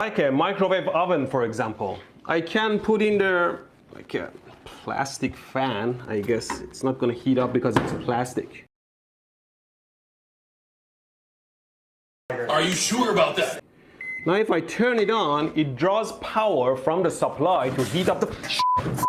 Like a microwave oven, for example. I can put in there like a plastic fan. I guess it's not gonna heat up because it's plastic. Are you sure about that? Now if I turn it on, it draws power from the supply to heat up the